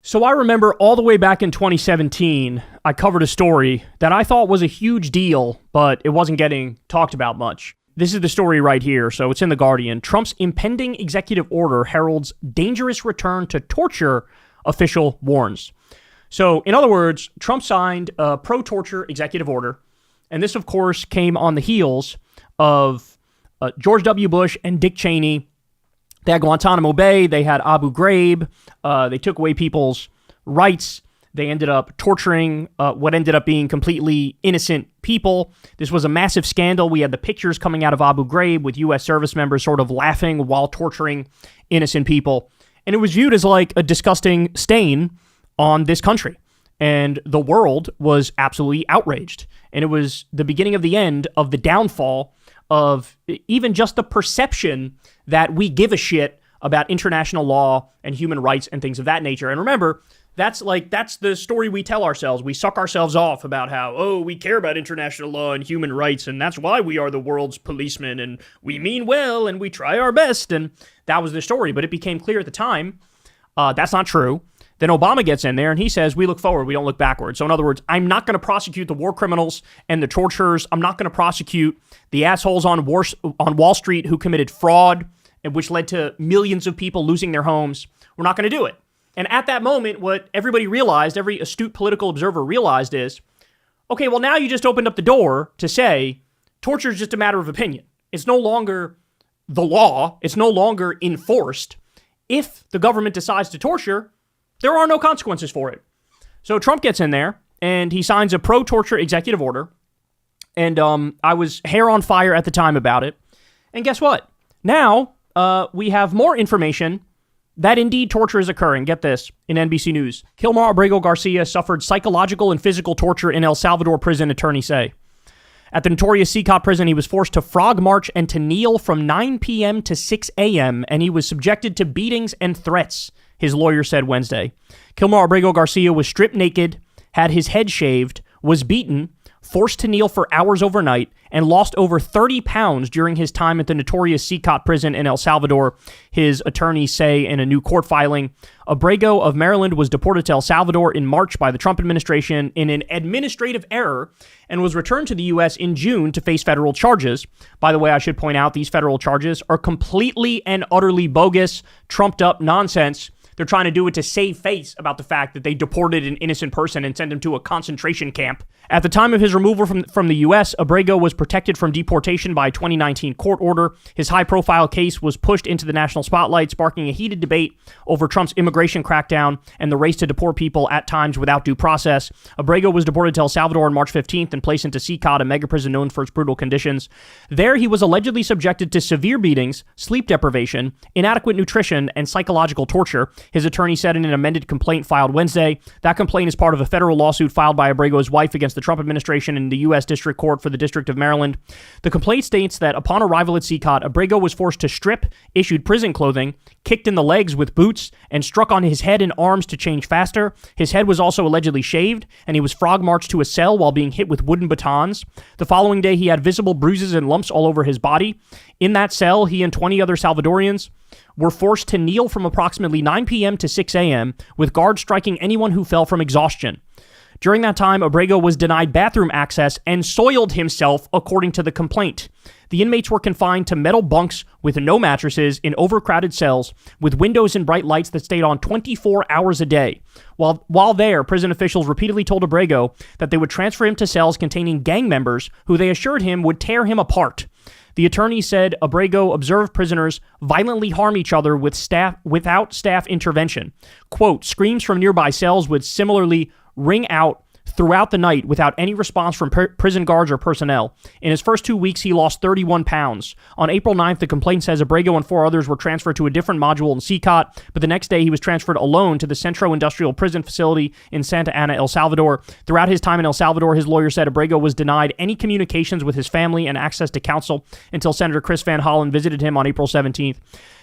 So I remember all the way back in 2017, I covered a story that I thought was a huge deal, but it wasn't getting talked about much. This is the story right here, so it's in The Guardian. Trump's impending executive order heralds dangerous return to torture, official warns. So, in other words, Trump signed a pro-torture executive order, and this, of course, came on the heels of George W. Bush and Dick Cheney. They had Guantanamo Bay, they had Abu Ghraib, they took away people's rights, they ended up torturing what ended up being completely innocent people. This was a massive scandal. We had the pictures coming out of Abu Ghraib with U.S. service members sort of laughing while torturing innocent people. And it was viewed as like a disgusting stain on this country. And the world was absolutely outraged. And it was the beginning of the end of the downfall of even just the perception that we give a shit about international law and human rights and things of that nature. And remember, that's the story we tell ourselves. We suck ourselves off about how, we care about international law and human rights, and that's why we are the world's policemen, and we mean well, and we try our best, and that was the story. But it became clear at the time that's not true. Then Obama gets in there and he says, we look forward, we don't look backward. So in other words, I'm not going to prosecute the war criminals and the torturers. I'm not going to prosecute the assholes on Wall Street who committed fraud, which led to millions of people losing their homes. We're not going to do it. And at that moment, what everybody realized, every astute political observer realized is, okay, well, now you just opened up the door to say torture is just a matter of opinion. It's no longer the law. It's no longer enforced. If the government decides to torture, there are no consequences for it. So Trump gets in there and he signs a pro-torture executive order. And I was hair on fire at the time about it. And guess what? Now we have more information that indeed torture is occurring. Get this, in NBC News. Kilmar Armando Abrego Garcia suffered psychological and physical torture in El Salvador prison, attorneys say. At the notorious CCOT prison, he was forced to frog march and to kneel from 9 p.m. to 6 a.m., and he was subjected to beatings and threats, his lawyer said Wednesday. Kilmar Armando Garcia was stripped naked, had his head shaved, was beaten, forced to kneel for hours overnight, and lost over 30 pounds during his time at the notorious CCOT prison in El Salvador, his attorneys say in a new court filing. Abrego of Maryland was deported to El Salvador in March by the Trump administration in an administrative error and was returned to the U.S. in June to face federal charges. By the way, I should point out these federal charges are completely and utterly bogus, trumped up nonsense. They're trying to do it to save face about the fact that they deported an innocent person and sent him to a concentration camp. At the time of his removal from the U.S., Abrego was protected from deportation by a 2019 court order. His high-profile case was pushed into the national spotlight, sparking a heated debate over Trump's immigration crackdown and the race to deport people at times without due process. Abrego was deported to El Salvador on March 15th and placed into CCOT, a mega prison known for its brutal conditions. There, he was allegedly subjected to severe beatings, sleep deprivation, inadequate nutrition, and psychological torture. His attorney said in an amended complaint filed Wednesday. That complaint is part of a federal lawsuit filed by Abrego's wife against the Trump administration in the U.S. District Court for the District of Maryland. The complaint states that upon arrival at CCOT, Abrego was forced to strip, issued prison clothing, kicked in the legs with boots, and struck on his head and arms to change faster. His head was also allegedly shaved, and he was frog marched to a cell while being hit with wooden batons. The following day, he had visible bruises and lumps all over his body. In that cell, he and 20 other Salvadorians were forced to kneel from approximately 9 p.m. to 6 a.m., with guards striking anyone who fell from exhaustion. During that time, Abrego was denied bathroom access and soiled himself, according to the complaint. The inmates were confined to metal bunks with no mattresses in overcrowded cells with windows and bright lights that stayed on 24 hours a day. While there, prison officials repeatedly told Abrego that they would transfer him to cells containing gang members who they assured him would tear him apart. The attorney said Abrego observed prisoners violently harm each other without staff intervention. Quote, screams from nearby cells would similarly ring out throughout the night without any response from prison guards or personnel. In his first 2 weeks, he lost 31 pounds. On April 9th, the complaint says Abrego and 4 others were transferred to a different module in CCOT, but the next day he was transferred alone to the Centro Industrial Prison Facility in Santa Ana, El Salvador. Throughout his time in El Salvador, his lawyer said Abrego was denied any communications with his family and access to counsel until Senator Chris Van Hollen visited him on April 17th.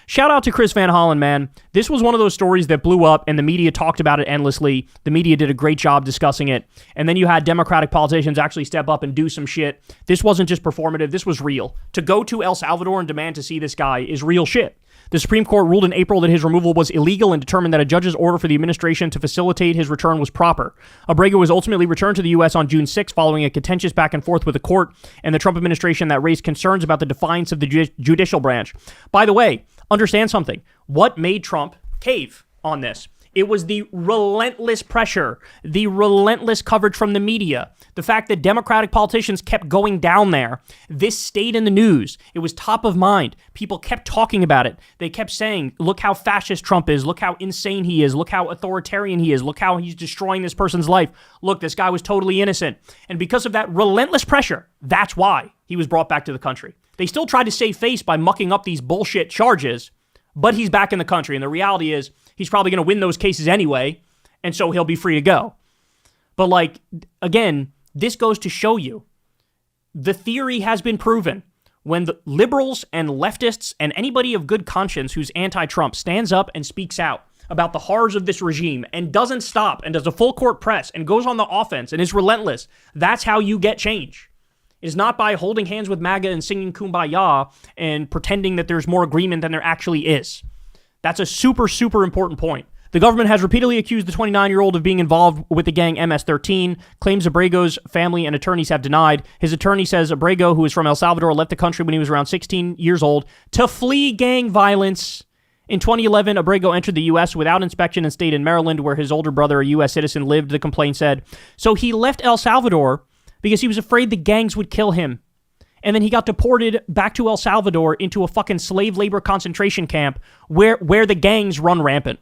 Shout out to Chris Van Hollen, man. This was one of those stories that blew up and the media talked about it endlessly. The media did a great job discussing it. And then you had Democratic politicians actually step up and do some shit. This wasn't just performative. This was real. To go to El Salvador and demand to see this guy is real shit. The Supreme Court ruled in April that his removal was illegal and determined that a judge's order for the administration to facilitate his return was proper. Abrego was ultimately returned to the U.S. on June 6 following a contentious back and forth with the court and the Trump administration that raised concerns about the defiance of the judicial branch. By the way, understand something. What made Trump cave on this? It was the relentless pressure, the relentless coverage from the media, the fact that Democratic politicians kept going down there. This stayed in the news. It was top of mind. People kept talking about it. They kept saying, look how fascist Trump is. Look how insane he is. Look how authoritarian he is. Look how he's destroying this person's life. Look, this guy was totally innocent. And because of that relentless pressure, that's why he was brought back to the country. They still tried to save face by mucking up these bullshit charges, but he's back in the country. And the reality is, he's probably going to win those cases anyway, and so he'll be free to go. But like, again, this goes to show you, the theory has been proven. When the liberals and leftists and anybody of good conscience who's anti-Trump stands up and speaks out about the horrors of this regime and doesn't stop and does a full court press and goes on the offense and is relentless, that's how you get change. It is not by holding hands with MAGA and singing Kumbaya and pretending that there's more agreement than there actually is. That's a super, super important point. The government has repeatedly accused the 29-year-old of being involved with the gang MS-13, claims Abrego's family and attorneys have denied. His attorney says Abrego, who is from El Salvador, left the country when he was around 16 years old to flee gang violence. In 2011, Abrego entered the U.S. without inspection and stayed in Maryland, where his older brother, a U.S. citizen, lived, the complaint said. So he left El Salvador because he was afraid the gangs would kill him. And then he got deported back to El Salvador into a fucking slave labor concentration camp where the gangs run rampant.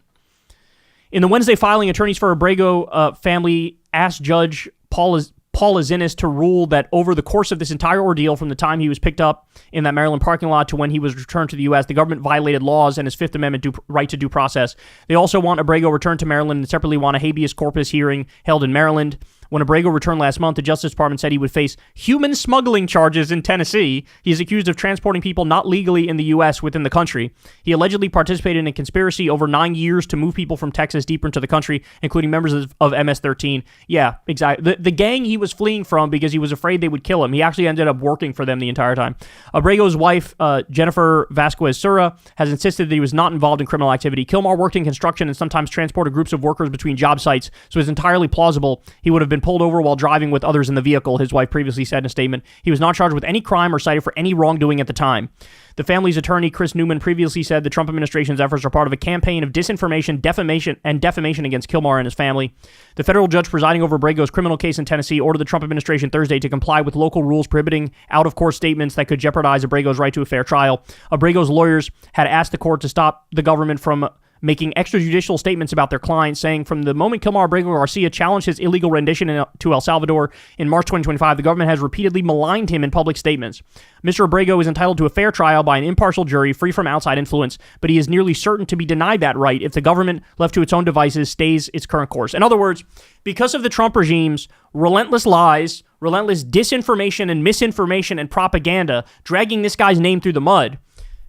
In the Wednesday filing, attorneys for Abrego family asked Judge Paul Azinis to rule that over the course of this entire ordeal, from the time he was picked up in that Maryland parking lot to when he was returned to the U.S., the government violated laws and his Fifth Amendment right to due process. They also want Abrego returned to Maryland and separately want a habeas corpus hearing held in Maryland. When Abrego returned last month, the Justice Department said he would face human smuggling charges in Tennessee. He is accused of transporting people not legally in the U.S. within the country. He allegedly participated in a conspiracy over 9 years to move people from Texas deeper into the country, including members of MS-13. Yeah, exactly. The gang he was fleeing from because he was afraid they would kill him. He actually ended up working for them the entire time. Abrego's wife, Jennifer Vasquez-Sura, has insisted that he was not involved in criminal activity. Kilmar worked in construction and sometimes transported groups of workers between job sites, so it's entirely plausible he would have been pulled over while driving with others in the vehicle, his wife previously said in a statement. He was not charged with any crime or cited for any wrongdoing at the time. The family's attorney, Chris Newman, previously said the Trump administration's efforts are part of a campaign of disinformation, defamation against Kilmar and his family. The federal judge presiding over Abrego's criminal case in Tennessee ordered the Trump administration Thursday to comply with local rules prohibiting out-of-court statements that could jeopardize Abrego's right to a fair trial. Abrego's lawyers had asked the court to stop the government from making extrajudicial statements about their client, saying from the moment Kilmar Armando Abrego Garcia challenged his illegal rendition to El Salvador in March 2025, the government has repeatedly maligned him in public statements. Mr. Abrego is entitled to a fair trial by an impartial jury free from outside influence, but he is nearly certain to be denied that right if the government, left to its own devices, stays its current course. In other words, because of the Trump regime's relentless lies, relentless disinformation and misinformation and propaganda, dragging this guy's name through the mud,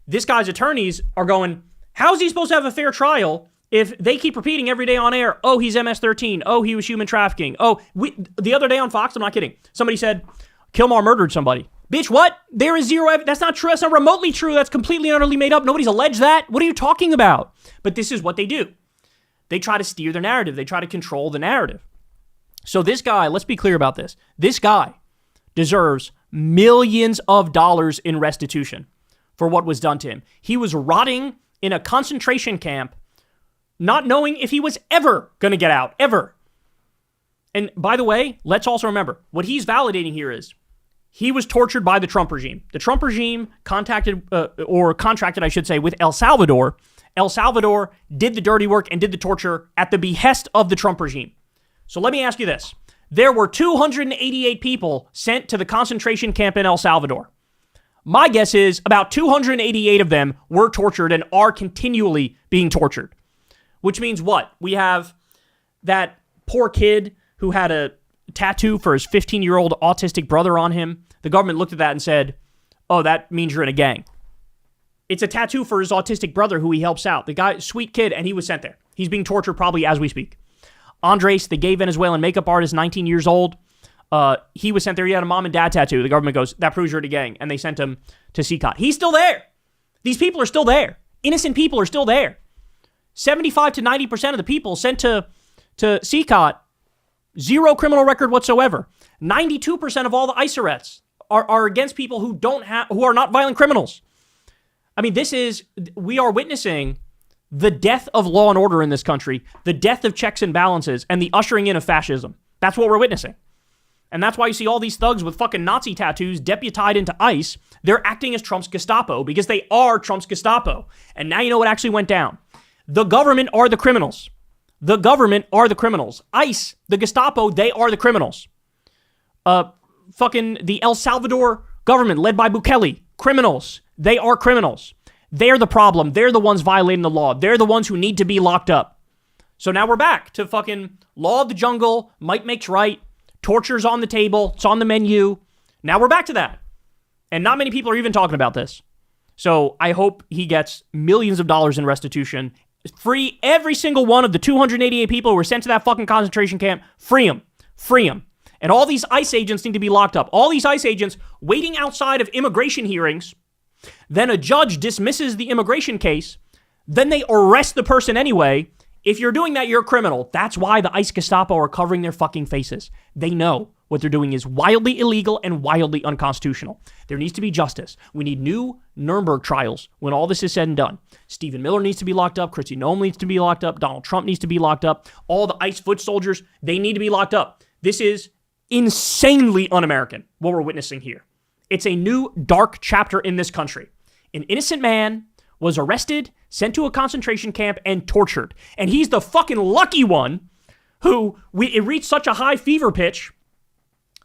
this guy's attorneys are going, how is he supposed to have a fair trial if they keep repeating every day on air, oh, he's MS-13, oh, he was human trafficking, the other day on Fox, I'm not kidding, somebody said, Kilmar murdered somebody. Bitch, what? There is zero evidence. That's not true. That's not remotely true. That's completely and utterly made up. Nobody's alleged that. What are you talking about? But this is what they do. They try to steer their narrative. They try to control the narrative. So this guy, let's be clear about this. This guy deserves millions of dollars in restitution for what was done to him. He was rotting in a concentration camp, not knowing if he was ever going to get out, ever. And by the way, let's also remember, what he's validating here is he was tortured by the Trump regime. The Trump regime contracted, I should say, with El Salvador. El Salvador did the dirty work and did the torture at the behest of the Trump regime. So let me ask you this. There were 288 people sent to the concentration camp in El Salvador. My guess is about 288 of them were tortured and are continually being tortured. Which means what? We have that poor kid who had a tattoo for his 15-year-old autistic brother on him. The government looked at that and said, oh, that means you're in a gang. It's a tattoo for his autistic brother who he helps out. The guy, sweet kid, and he was sent there. He's being tortured probably as we speak. Andres, the gay Venezuelan makeup artist, 19 years old, he was sent there. He had a mom and dad tattoo. The government goes, that proves you're in a gang. And they sent him to CCOT. He's still there. These people are still there. Innocent people are still there. 75 to 90% of the people sent to CCOT, zero criminal record whatsoever. 92% of all the ICE arrests are against people who are not violent criminals. I mean, we are witnessing the death of law and order in this country, the death of checks and balances, and the ushering in of fascism. That's what we're witnessing. And that's why you see all these thugs with fucking Nazi tattoos deputized into ICE. They're acting as Trump's Gestapo because they are Trump's Gestapo. And now you know what actually went down. The government are the criminals. The government are the criminals. ICE, the Gestapo, they are the criminals. Fucking the El Salvador government led by Bukele, criminals. They are criminals. They're the problem. They're the ones violating the law. They're the ones who need to be locked up. So now we're back to fucking law of the jungle, might makes right, torture's on the table, it's on the menu. Now we're back to that. And not many people are even talking about this. So I hope he gets millions of dollars in restitution. Free every single one of the 288 people who were sent to that fucking concentration camp. Free them. Free them. And all these ICE agents need to be locked up. All these ICE agents waiting outside of immigration hearings. Then a judge dismisses the immigration case. Then they arrest the person anyway. If you're doing that, you're a criminal. That's why the ICE Gestapo are covering their fucking faces. They know what they're doing is wildly illegal and wildly unconstitutional. There needs to be justice. We need new Nuremberg trials when all this is said and done. Stephen Miller needs to be locked up. Kristi Noem needs to be locked up. Donald Trump needs to be locked up. All the ICE foot soldiers, they need to be locked up. This is insanely un-American, what we're witnessing here. It's a new dark chapter in this country. An innocent man was arrested, sent to a concentration camp, and tortured. And he's the fucking lucky one who it reached such a high fever pitch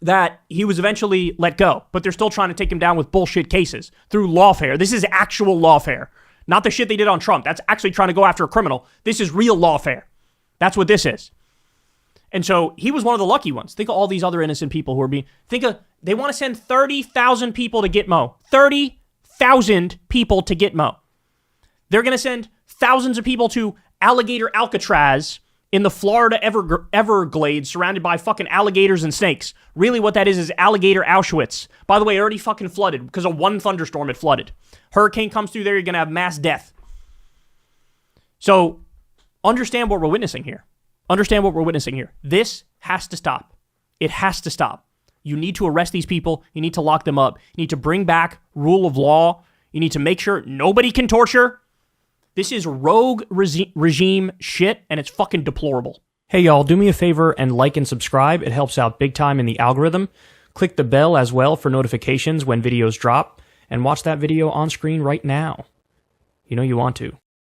that he was eventually let go. But they're still trying to take him down with bullshit cases through lawfare. This is actual lawfare. Not the shit they did on Trump. That's actually trying to go after a criminal. This is real lawfare. That's what this is. And so he was one of the lucky ones. Think of all these other innocent people who are they want to send 30,000 people to Gitmo. 30,000 people to Gitmo. They're going to send thousands of people to Alligator Alcatraz in the Florida Everglades surrounded by fucking alligators and snakes. Really what that is alligator Auschwitz. By the way, it already fucking flooded because of one thunderstorm it flooded. Hurricane comes through there, you're going to have mass death. So understand what we're witnessing here. Understand what we're witnessing here. This has to stop. It has to stop. You need to arrest these people. You need to lock them up. You need to bring back rule of law. You need to make sure nobody can torture. This is rogue regime shit, and it's fucking deplorable. Hey, y'all, do me a favor and like and subscribe. It helps out big time in the algorithm. Click the bell as well for notifications when videos drop, and watch that video on screen right now. You know you want to.